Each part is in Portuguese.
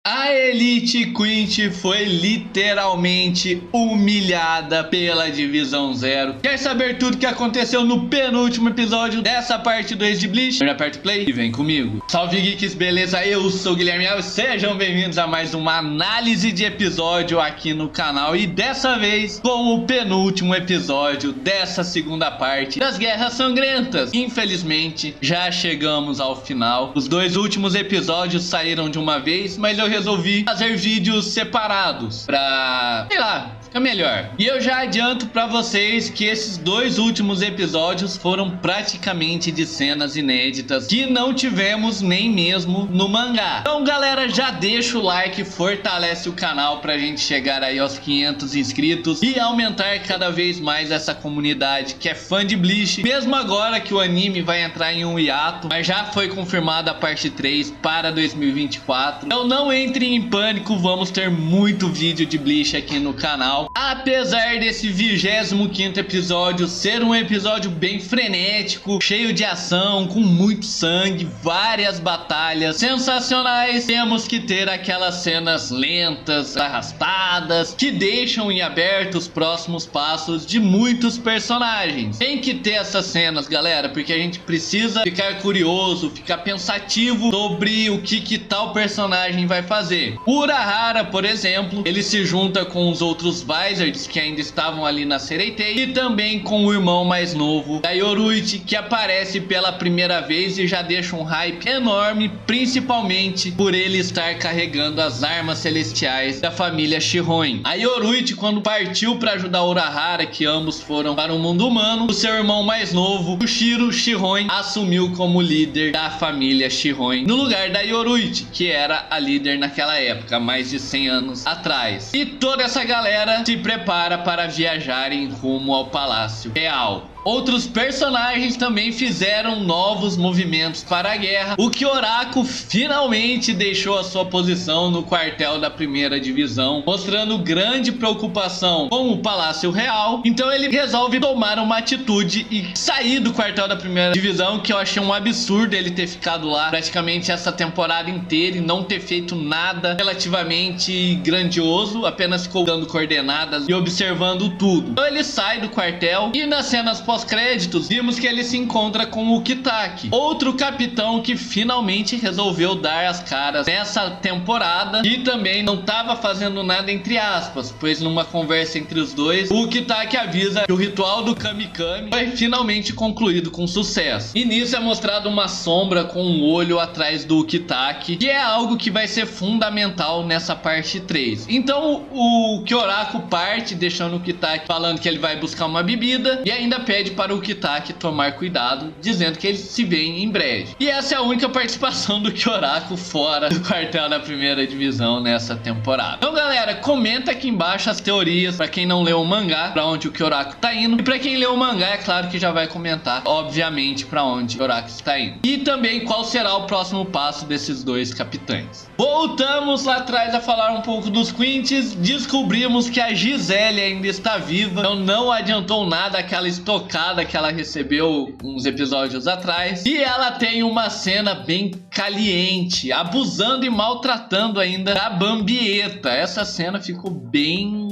A Elite Quint foi literalmente humilhada pela Divisão Zero. Quer saber tudo que aconteceu no penúltimo episódio dessa parte 2 de Bleach? Aperta o play e vem comigo. Salve geeks, beleza? Eu sou o Guilherme Alves, sejam bem-vindos a mais uma análise de episódio aqui no canal. E dessa vez com o penúltimo episódio dessa segunda parte das Guerras Sangrentas. Infelizmente já chegamos ao final. Os dois últimos episódios saíram de uma vez, mas eu resolvi fazer vídeos separados pra, sei lá, ficar melhor. E eu já adianto pra vocês que esses dois últimos episódios foram praticamente de cenas inéditas que não tivemos nem mesmo no mangá. Então galera, já deixa o like, fortalece o canal pra gente chegar aí aos 500 inscritos e aumentar cada vez mais essa comunidade que é fã de Bleach. Mesmo agora que o anime vai entrar em um hiato, mas já foi confirmada a parte 3 para 2024. Então não entrem em pânico, vamos ter muito vídeo de Bleach aqui no canal. Apesar desse 25º episódio ser um episódio bem frenético, cheio de ação, com muito sangue, várias batalhas sensacionais, temos que ter aquelas cenas lentas, arrastadas, que deixam em aberto os próximos passos de muitos personagens. Tem que ter essas cenas, galera, porque a gente precisa ficar curioso, ficar pensativo sobre o que tal personagem vai fazer. O Urahara, por exemplo, ele se junta com os outros Vizards que ainda estavam ali na Sereitei e também com o irmão mais novo da Yoruichi, que aparece pela primeira vez e já deixa um hype enorme, principalmente por ele estar carregando as armas celestiais da família Shihoin. A Yoruichi, quando partiu para ajudar o Urahara, que ambos foram para o mundo humano, o seu irmão mais novo, o Shiro Shihoin, assumiu como líder da família Shihoin no lugar da Yoruichi, que era a líder naquela época, mais de 100 anos atrás. E toda essa galera se prepara para viajarem rumo ao Palácio Real. Outros personagens também fizeram novos movimentos para a guerra. O Kyoraku finalmente deixou a sua posição no quartel da primeira divisão, mostrando grande preocupação com o Palácio Real. Então ele resolve tomar uma atitude e sair do quartel da primeira divisão, que eu achei um absurdo ele ter ficado lá praticamente essa temporada inteira e não ter feito nada relativamente grandioso, apenas ficou dando coordenadas e observando tudo. Então ele sai do quartel e nas cenas pós-créditos vimos que ele se encontra com o Kitaki, outro capitão que finalmente resolveu dar as caras nessa temporada e também não estava fazendo nada entre aspas, pois numa conversa entre os dois, o Kitaki avisa que o ritual do Kamikami foi finalmente concluído com sucesso. E nisso é mostrado uma sombra com um olho atrás do Kitaki, que é algo que vai ser fundamental nessa parte 3. Então o Kyoraku parte, deixando o Kitaki falando que ele vai buscar uma bebida e ainda pede para o Kitaki tomar cuidado, dizendo que eles se veem em breve. E essa é a única participação do Kyoraku fora do quartel da primeira divisão nessa temporada. Então galera, comenta aqui embaixo as teorias para quem não leu o mangá, para onde o Kyoraku tá indo, e para quem leu o mangá é claro que já vai comentar obviamente para onde o Kyoraku está indo, e também qual será o próximo passo desses dois capitães. Voltamos lá atrás a falar um pouco dos Quints. Descobrimos que a Gisele ainda está viva, então não adiantou nada aquela estocada que ela recebeu uns episódios atrás. E ela tem uma cena bem caliente, abusando e maltratando ainda a Bambieta. Essa cena ficou bem...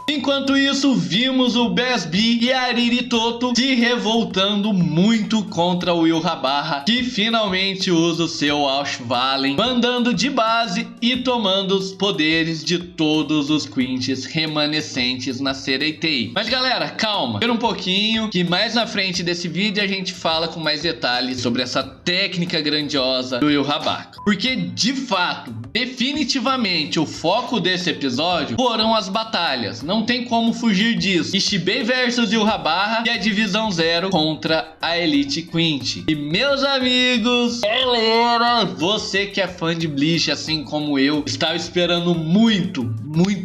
Enquanto isso, vimos o Besbi e a Ariritoto se revoltando muito contra o Yhwach, que finalmente usa o seu Ausvallen, mandando de base e tomando os poderes de todos os Quints remanescentes na Sereitei. Mas galera, calma, espera um pouquinho, que mais na frente desse vídeo a gente fala com mais detalhes sobre essa técnica grandiosa do Yhwach. Porque de fato, definitivamente, o foco desse episódio foram as batalhas. Não tem como fugir disso. Ishibei versus Yhwach e a Divisão Zero contra a Elite Quint. E meus amigos, galera, você que é fã de Bleach assim como eu, estava esperando muito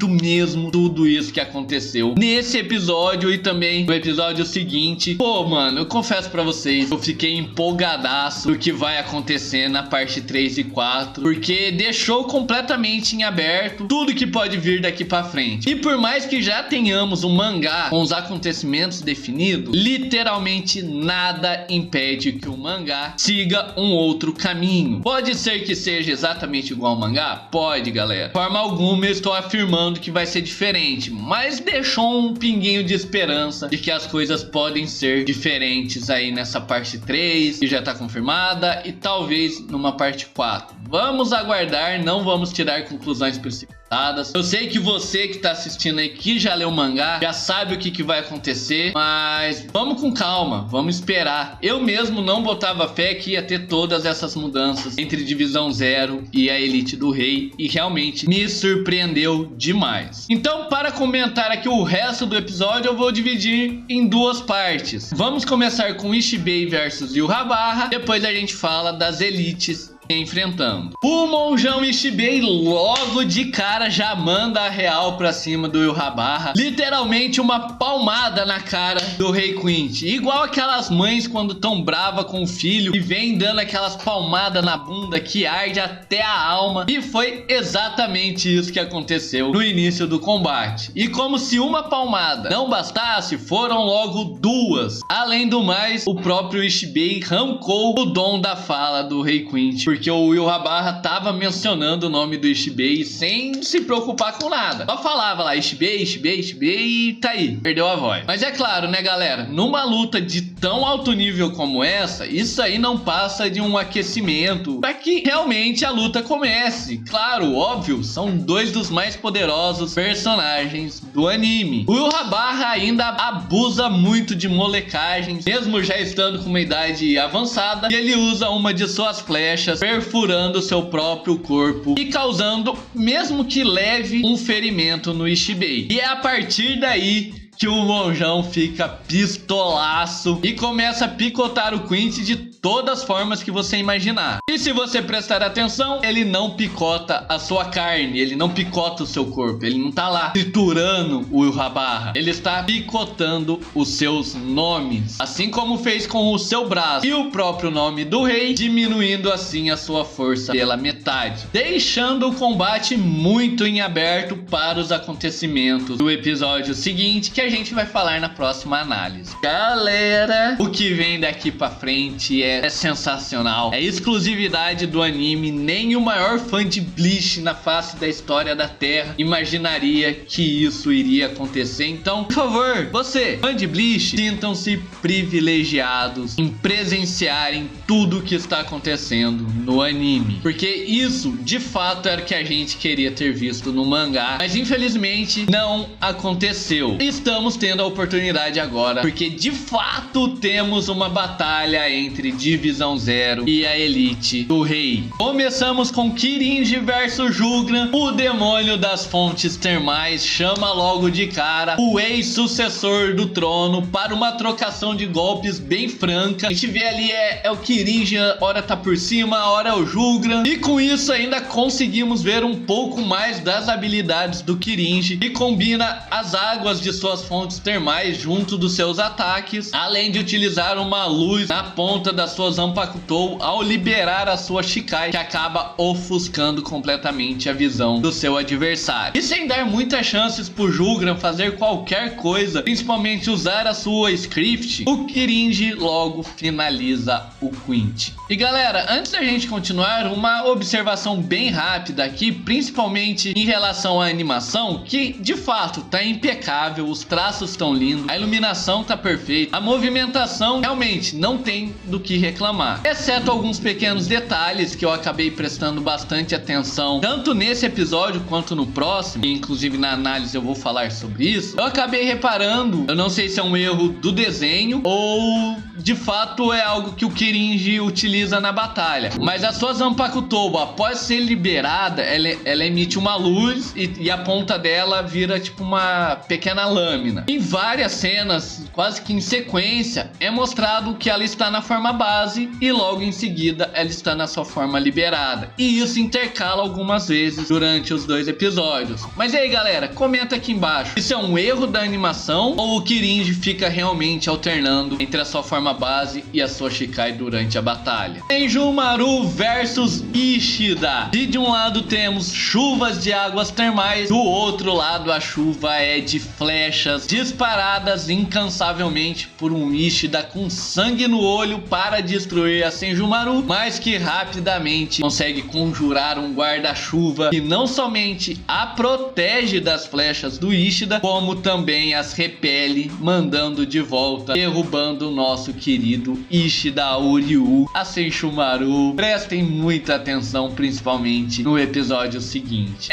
mesmo tudo isso que aconteceu nesse episódio e também no episódio seguinte. Pô, mano, eu confesso pra vocês, eu fiquei empolgadaço do que vai acontecer na parte 3 e 4, porque deixou deixou completamente em aberto tudo que pode vir daqui pra frente. E por mais que já tenhamos um mangá com os acontecimentos definidos, literalmente nada impede que o mangá siga um outro caminho. Pode ser que seja exatamente igual ao mangá? Pode, galera. De forma alguma eu estou afirmando que vai ser diferente, mas deixou um pinguinho de esperança de que as coisas podem ser diferentes aí nessa parte 3, que já tá confirmada, e talvez numa parte 4. Vamos aguardar, não vamos tirar conclusões precipitadas. Eu sei que você que tá assistindo aí, que já leu o mangá, já sabe o que vai acontecer, mas vamos com calma, vamos esperar. Eu mesmo não botava fé que ia ter todas essas mudanças entre Divisão Zero e a Elite do Rei, e realmente me surpreendeu demais. Então, para comentar aqui o resto do episódio, eu vou dividir em duas partes. Vamos começar com Ishibei versus Yurrabarra, depois a gente fala das elites enfrentando. O monjão Ishibei logo de cara já manda a real pra cima do Yurrabarra, literalmente uma palmada na cara do Rei Quint, igual aquelas mães quando tão brava com o filho e vem dando aquelas palmadas na bunda que arde até a alma, e foi exatamente isso que aconteceu no início do combate. E como se uma palmada não bastasse, foram logo duas. Além do mais, o próprio Ishibei arrancou o dom da fala do Rei Quint, porque o Yurrabarra tava mencionando o nome do Ishibei sem se preocupar com nada. Só falava lá, Ishibei, Ishibei, Ishibei, e tá aí, perdeu a voz. Mas é claro, né, galera, numa luta de tão alto nível como essa, isso aí não passa de um aquecimento para que realmente a luta comece. Claro, óbvio, são dois dos mais poderosos personagens do anime. O Yurrabarra ainda abusa muito de molecagens, mesmo já estando com uma idade avançada, e ele usa uma de suas flechas perfurando seu próprio corpo e causando, mesmo que leve, um ferimento no Ishibei. E é a partir daí que o monjão fica pistolaço e começa a picotar o Quint de todas as formas que você imaginar. E se você prestar atenção, ele não picota a sua carne, ele não picota o seu corpo, ele não tá lá triturando o Yurrabarra, ele está picotando os seus nomes, assim como fez com o seu braço e o próprio nome do rei, diminuindo assim a sua força pela metade, deixando o combate muito em aberto para os acontecimentos do episódio seguinte, que a gente vai falar na próxima análise. Galera, o que vem daqui pra frente é sensacional. É exclusividade do anime. Nem o maior fã de Bleach na face da história da Terra imaginaria que isso iria acontecer. Então, por favor, você, fã de Bleach, sintam-se privilegiados em presenciarem tudo o que está acontecendo no anime, porque isso, de fato, era o que a gente queria ter visto no mangá, mas infelizmente não aconteceu. Estamos tendo a oportunidade agora, porque de fato temos uma batalha entre Divisão Zero e a Elite do Rei. Começamos com Kirinji versus Jugran. O demônio das fontes termais chama logo de cara o ex-sucessor do trono para uma trocação de golpes bem franca. A gente vê ali é o Kirinji, hora tá por cima, hora é o Jugran, e com isso ainda conseguimos ver um pouco mais das habilidades do Kirinji, que combina as águas de suas fontes termais junto dos seus ataques, além de utilizar uma luz na ponta da sua Zanpakutou ao liberar a sua Shikai, que acaba ofuscando completamente a visão do seu adversário. E sem dar muitas chances pro Jugran fazer qualquer coisa, principalmente usar a sua script, o Kirinji logo finaliza o Quint. E galera, antes da gente continuar, uma observação bem rápida aqui, principalmente em relação à animação, que de fato tá impecável, os traços estão lindos, a iluminação tá perfeita, a movimentação realmente não tem do que reclamar, exceto alguns pequenos detalhes que eu acabei prestando bastante atenção, tanto nesse episódio quanto no próximo, e inclusive na análise eu vou falar sobre isso. Eu acabei reparando, eu não sei se é um erro do desenho ou de fato é algo que o Kirinji utiliza na batalha, mas a sua Zanpakutou, após ser liberada, ela emite uma luz e a ponta dela vira tipo uma pequena lâmina. Em várias cenas, quase que em sequência, é mostrado que ela está na forma base e logo em seguida ela está na sua forma liberada, e isso intercala algumas vezes durante os dois episódios. Mas e aí galera, comenta aqui embaixo, isso é um erro da animação ou o Kirinji fica realmente alternando entre a sua forma forma base e a sua Shikai durante a batalha. Senjumaru versus Ishida. E de um lado temos chuvas de águas termais, do outro lado a chuva é de flechas disparadas incansavelmente por um Ishida com sangue no olho para destruir a Senjumaru, mas que rapidamente consegue conjurar um guarda-chuva que não somente a protege das flechas do Ishida, como também as repele, mandando de volta, derrubando o nosso querido Ishida Uryu. A Senjumaru, prestem muita atenção, principalmente no episódio seguinte.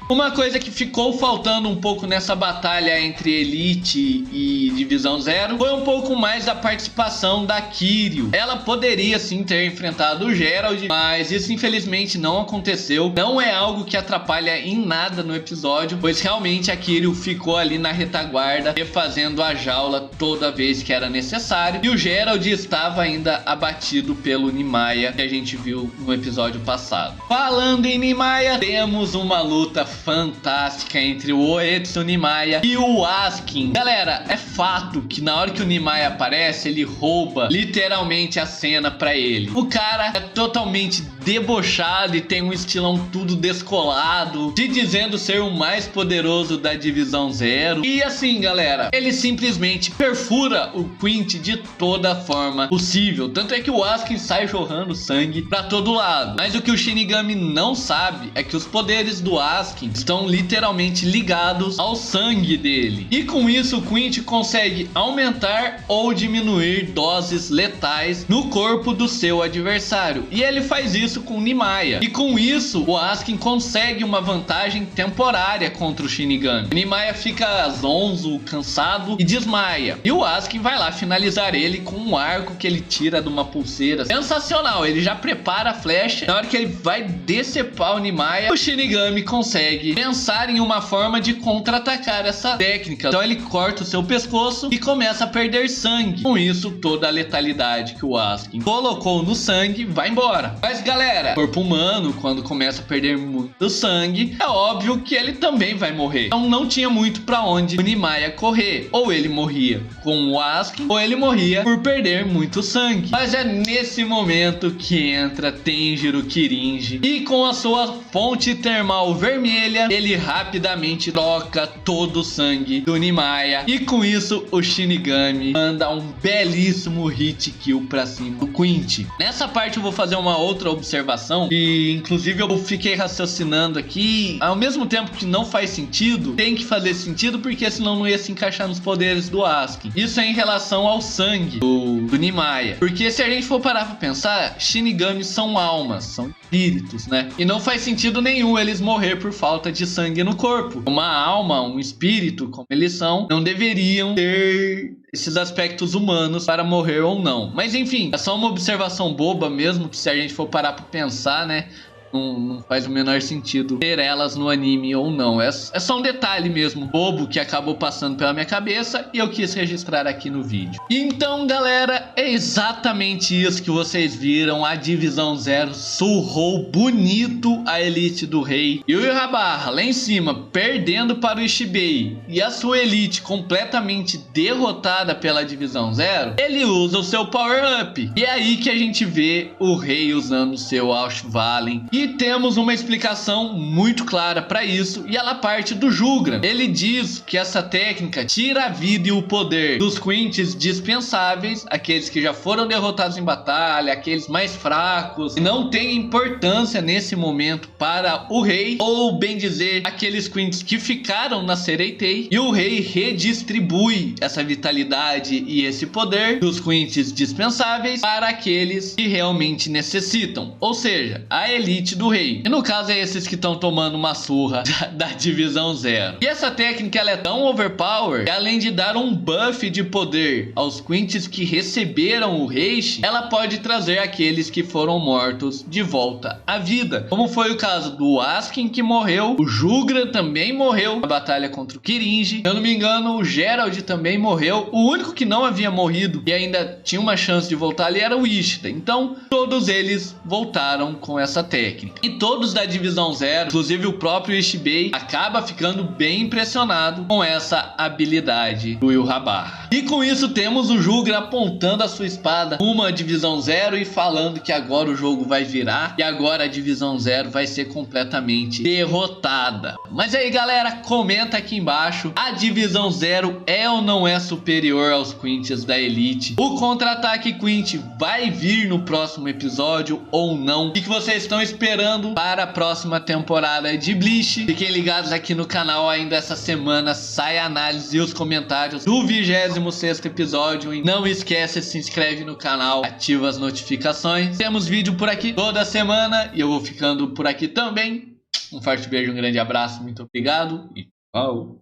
Uma coisa que ficou faltando um pouco nessa batalha entre Elite e Divisão Zero foi um pouco mais da participação da Kiryu. Ela poderia sim ter enfrentado o Gerald, mas isso infelizmente não aconteceu. Não é algo que atrapalha em nada no episódio, pois realmente a Kiryu ficou ali na retaguarda, refazendo a jaula toda vez que era necessário. E o Gerald estava ainda abatido pelo Nimaya, que a gente viu no episódio passado. Falando em Nimaya, temos uma luta fantástica entre o Uetsu Nimaya e o Askin. Galera, é fato que na hora que o Nimaya aparece, ele rouba literalmente a cena pra ele. O cara é totalmente debochado e tem um estilão tudo descolado, se dizendo ser o mais poderoso da Divisão Zero. E assim, galera, ele simplesmente perfura o Quint de toda forma possível. Tanto é que o Askin sai jorrando sangue pra todo lado. Mas o que o Shinigami não sabe é que os poderes do Askin estão literalmente ligados ao sangue dele. E com isso o Quint consegue aumentar ou diminuir doses letais no corpo do seu adversário. E ele faz isso com Nimaya. E com isso o Askin consegue uma vantagem temporária contra o Shinigami. O Nimaya fica zonzo, cansado e desmaia. E o Askin vai lá finalizar ele com um arco que ele tira de uma pulseira. Sensacional, ele já prepara a flecha. Na hora que ele vai decepar o Nimaya, o Shinigami consegue pensar em uma forma de contra-atacar essa técnica. Então ele corta o seu pescoço e começa a perder sangue. Com isso, toda a letalidade que o Askin colocou no sangue vai embora. Mas galera, corpo humano, quando começa a perder muito sangue, é óbvio que ele também vai morrer. Então não tinha muito pra onde o Nimaya correr. Ou ele morria com o Askin, ou ele morria por perder muito sangue. Mas é nesse momento que entra Tenjiro Kirinji e com a sua fonte termal vermelha, ele rapidamente troca todo o sangue do Nimaya. E com isso o Shinigami manda um belíssimo hit kill pra cima do Quint. Nessa parte eu vou fazer uma outra observação e inclusive eu fiquei raciocinando aqui. Ao mesmo tempo que não faz sentido, tem que fazer sentido, porque senão não ia se encaixar nos poderes do Askin. Isso é em relação ao sangue do Nimaya. Porque se a gente for parar pra pensar, Shinigamis são almas, são espíritos, né? E não faz sentido nenhum eles morrer por falta de sangue no corpo. Uma alma, um espírito, como eles são, não deveriam ter esses aspectos humanos para morrer ou não. Mas enfim, é só uma observação boba mesmo, que se a gente for parar pra pensar, né, não faz o menor sentido ter elas no anime ou não. É só um detalhe mesmo, bobo, que acabou passando pela minha cabeça e eu quis registrar aqui no vídeo. Então, galera, é exatamente isso que vocês viram. A Divisão Zero surrou bonito a Elite do Rei. E o Yhwach lá em cima, perdendo para o Ishibei, e a sua Elite completamente derrotada pela Divisão Zero, ele usa o seu Power Up. E é aí que a gente vê o Rei usando o seu Ausvallen. E temos uma explicação muito clara para isso, e ela parte do Jugram. Ele diz que essa técnica tira a vida e o poder dos Quints dispensáveis, aqueles que já foram derrotados em batalha, aqueles mais fracos, e não tem importância nesse momento para o Rei, ou bem dizer, aqueles Quints que ficaram na Sereitei, e o Rei redistribui essa vitalidade e esse poder dos Quints dispensáveis para aqueles que realmente necessitam, ou seja, a Elite do Rei. E no caso é esses que estão tomando uma surra da Divisão Zero. E essa técnica ela é tão overpower que, além de dar um buff de poder aos Quints que receberam o Reishi, ela pode trazer aqueles que foram mortos de volta à vida. Como foi o caso do Askin, que morreu, o Jugram também morreu na batalha contra o Kirinji. Se eu não me engano, o Gerald também morreu. O único que não havia morrido e ainda tinha uma chance de voltar ali era o Ishida. Então, todos eles voltaram com essa técnica. técnica. E todos da divisão 0, inclusive o próprio Ishibei, acaba ficando bem impressionado com essa habilidade do Yurrabarra. E com isso temos o Jugra apontando a sua espada rumo à divisão 0 e falando que agora o jogo vai virar e agora a divisão 0 vai ser completamente derrotada. Mas aí galera, comenta aqui embaixo, a divisão 0 é ou não é superior aos Quintes da Elite? O contra-ataque Quint vai vir no próximo episódio ou não? O que vocês estão esperando para a próxima temporada de Bleach? Fiquem ligados aqui no canal, ainda essa semana sai a análise e os comentários do 26º episódio. E não esquece, se inscreve no canal, ativa as notificações. Temos vídeo por aqui toda semana e eu vou ficando por aqui também. Um forte beijo, um grande abraço, muito obrigado e tchau!